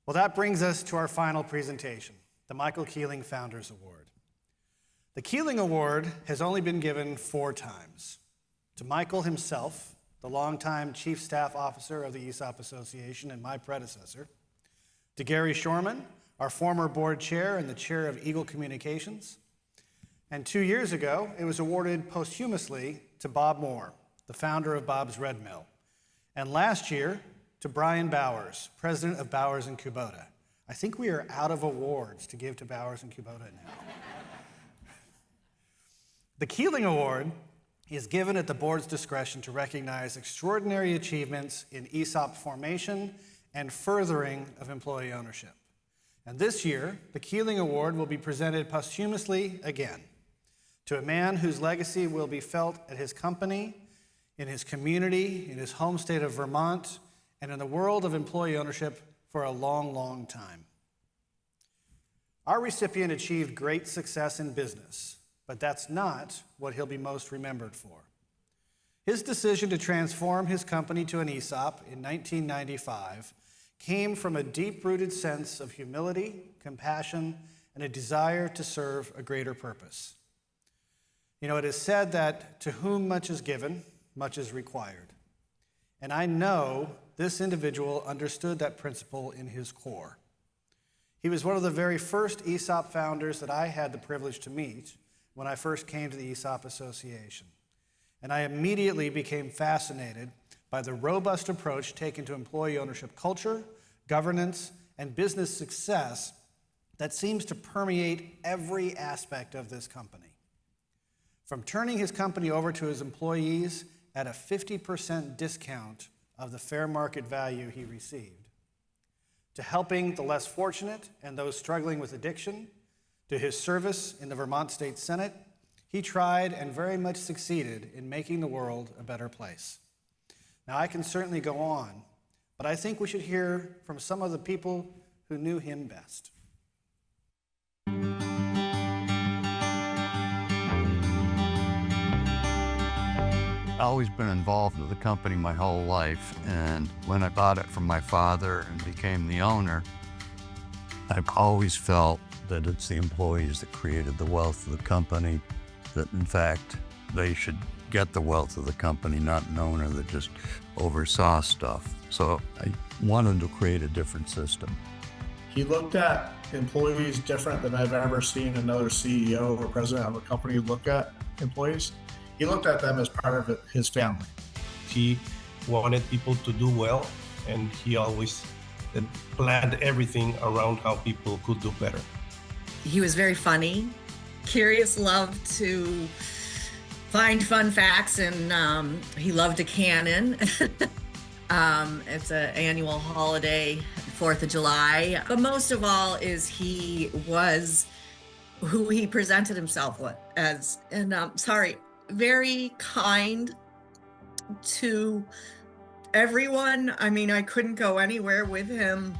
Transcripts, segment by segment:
Well, that brings us to our final presentation, the Michael Keeling Founders Award. The Keeling Award has only been given 4 times. To Michael himself, the longtime Chief Staff Officer of the ESOP Association and my predecessor. To Gary Shorman, our former board chair and the chair of Eagle Communications. And 2 years ago, it was awarded posthumously to Bob Moore, the founder of Bob's Red Mill. And last year, to Brian Bowers, president of Bowers and Kubota. I think we are out of awards to give to Bowers and Kubota now. The Keeling Award is given at the board's discretion to recognize extraordinary achievements in ESOP formation and furthering of employee ownership. And this year, the Keeling Award will be presented posthumously again to a man whose legacy will be felt at his company, in his community, in his home state of Vermont, and in the world of employee ownership for a long, long time. Our recipient achieved great success in business, but that's not what he'll be most remembered for. His decision to transform his company to an ESOP in 1995 came from a deep-rooted sense of humility, compassion, and a desire to serve a greater purpose. You know, it is said that to whom much is given, much is required. And I know this individual understood that principle in his core. He was one of the very first ESOP founders that I had the privilege to meet when I first came to the ESOP Association. And I immediately became fascinated by the robust approach taken to employee ownership culture, governance, and business success that seems to permeate every aspect of this company. From turning his company over to his employees at a 50% discount of the fair market value he received, to helping the less fortunate and those struggling with addiction, to his service in the Vermont State Senate, he tried and very much succeeded in making the world a better place. Now, I can certainly go on, but I think we should hear from some of the people who knew him best. I've always been involved with the company my whole life, and when I bought it from my father and became the owner, I've always felt that it's the employees that created the wealth of the company, that in fact they should get the wealth of the company, not an owner that just oversaw stuff. So I wanted to create a different system. He looked at employees different than I've ever seen another CEO or president of a company look at employees. He looked at them as part of his family. He wanted people to do well, and he always planned everything around how people could do better. He was very funny, curious, loved to find fun facts, and he loved a cannon. It's an annual holiday, 4th of July. But most of all is he was who he presented himself as. And very kind to everyone. I mean, I couldn't go anywhere with him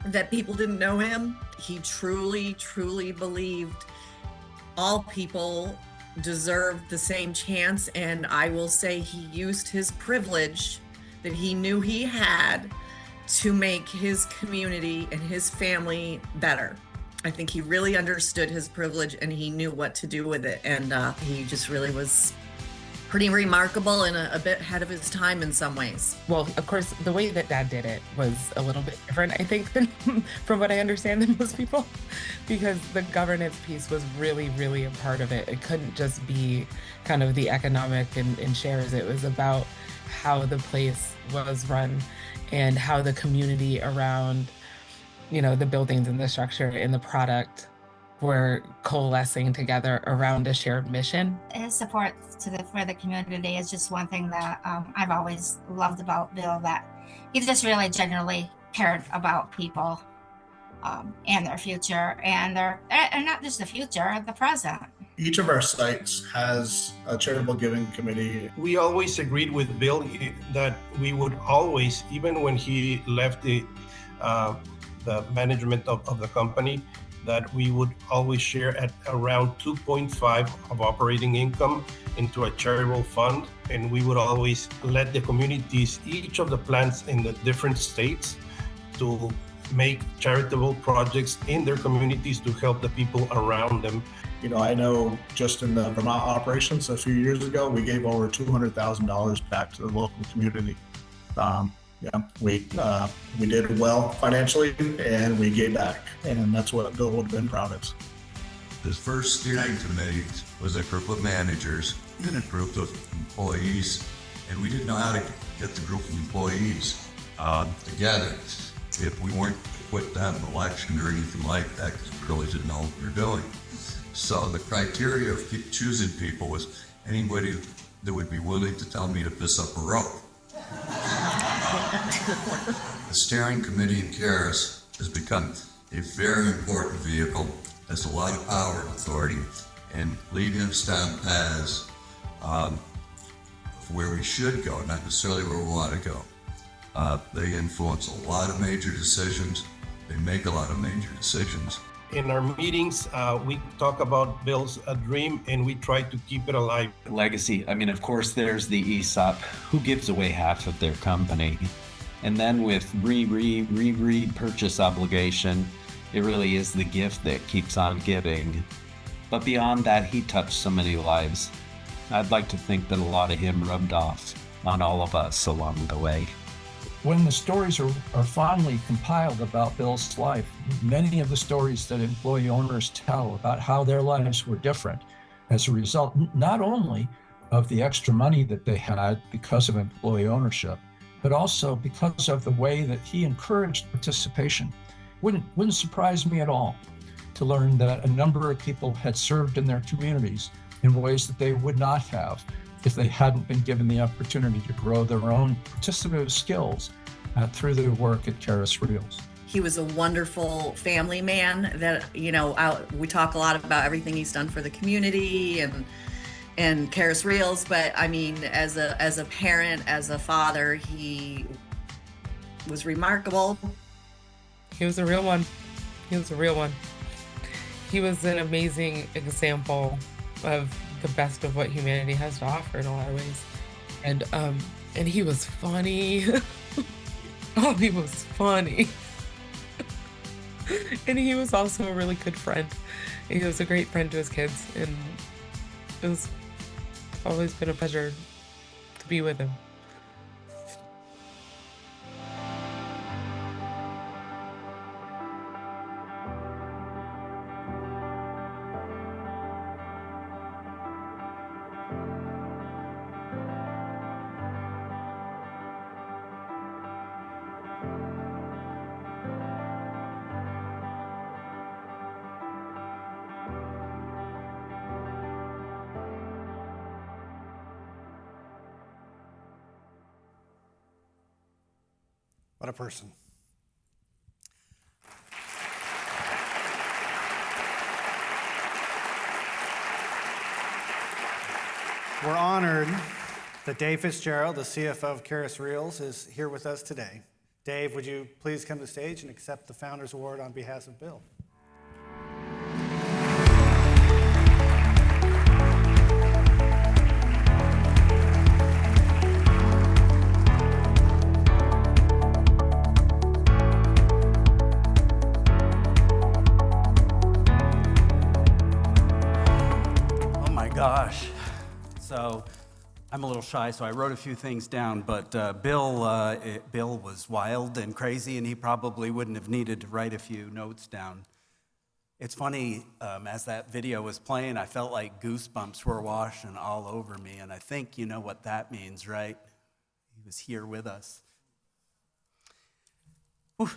that people didn't know him. He truly, truly believed all people deserved the same chance. And I will say he used his privilege that he knew he had to make his community and his family better. I think he really understood his privilege and he knew what to do with it. And he just really was pretty remarkable and a bit ahead of his time in some ways. Well, of course, the way that Dad did it was a little bit different, I think, than from what I understand than most people, because the governance piece was really, really a part of it. It couldn't just be kind of the economic and shares. It was about how the place was run and how the community around, you know, the buildings and the structure and the product were coalescing together around a shared mission. His support for the community is just one thing that I've always loved about Bill, that he just really genuinely cared about people and their future, and not just the future, the present. Each of our sites has a charitable giving committee. We always agreed with Bill that we would always, even when he left the management of the company, that we would always share at around 2.5 of operating income into a charitable fund. And we would always let the communities, each of the plants in the different states, to make charitable projects in their communities to help the people around them. You know, I know just in the Vermont operations a few years ago, we gave over $200,000 back to the local community. Yeah, we did well financially, and we gave back, and that's what Bill would have been proud of. This first steering committee was a group of managers and a group of employees, and we didn't know how to get the group of employees together if we weren't put down an election or anything like that, because we really didn't know what we were doing. So the criteria of choosing people was anybody that would be willing to tell me to piss up a rope. The steering committee in Caris has become a very important vehicle, has a lot of power and authority, and leading us down paths where we should go, not necessarily where we want to go. They influence a lot of major decisions. They make a lot of major decisions. In our meetings, we talk about Bill's dream, and we try to keep it alive. Legacy. I mean, of course, there's the ESOP. Who gives away half of their company? And then with purchase obligation, it really is the gift that keeps on giving. But beyond that, he touched so many lives. I'd like to think that a lot of him rubbed off on all of us along the way. When the stories are finally compiled about Bill's life, many of the stories that employee owners tell about how their lives were different as a result, not only of the extra money that they had because of employee ownership, but also because of the way that he encouraged participation. Wouldn't surprise me at all to learn that a number of people had served in their communities in ways that they would not have if they hadn't been given the opportunity to grow their own participative skills through their work at Caris Reels. He was a wonderful family man that, we talk a lot about everything he's done for the community and Caris Reels, but I mean, as a parent, as a father, he was remarkable. He was a real one. He was a real one. He was an amazing example of the best of what humanity has to offer in a lot of ways. And he was funny. Oh, he was funny. And he was also a really good friend. He was a great friend to his kids, and it was always been a pleasure to be with him. What a person. We're honored that Dave Fitzgerald, the CFO of Caris Reels, is here with us today. Dave, would you please come to the stage and accept the Founders Award on behalf of Bill? Gosh, so I'm a little shy, so I wrote a few things down, but Bill was wild and crazy, and he probably wouldn't have needed to write a few notes down. It's funny, as that video was playing, I felt like goosebumps were washing all over me, and I think you know what that means, right? He was here with us. Whew.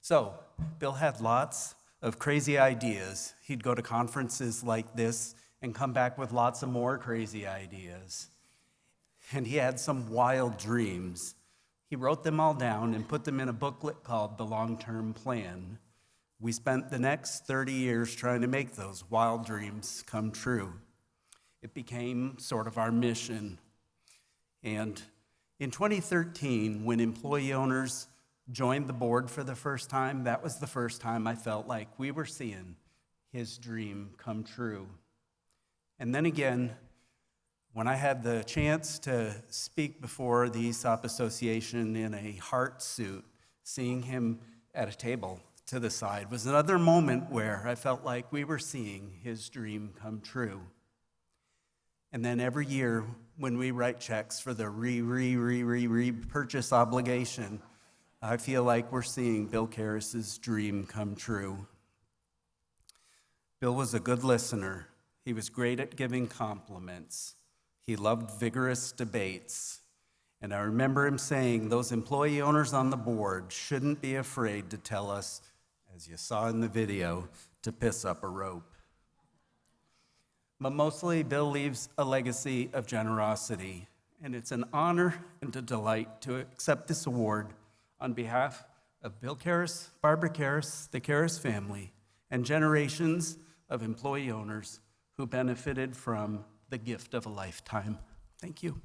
So, Bill had lots of crazy ideas. He'd go to conferences like this and come back with lots of more crazy ideas. And he had some wild dreams. He wrote them all down and put them in a booklet called The Long-Term Plan. We spent the next 30 years trying to make those wild dreams come true. It became sort of our mission. And in 2013, when employee owners joined the board for the first time, that was the first time I felt like we were seeing his dream come true. And then again, when I had the chance to speak before the ESOP Association in a heart suit, seeing him at a table to the side was another moment where I felt like we were seeing his dream come true. And then every year when we write checks for the repurchase obligation, I feel like we're seeing Bill Karras's dream come true. Bill was a good listener. He was great at giving compliments. He loved vigorous debates. And I remember him saying those employee owners on the board shouldn't be afraid to tell us, as you saw in the video, to piss up a rope. But mostly, Bill leaves a legacy of generosity, and it's an honor and a delight to accept this award on behalf of Bill Karras, Barbara Karras, the Karras family, and generations of employee owners who benefited from the gift of a lifetime. Thank you.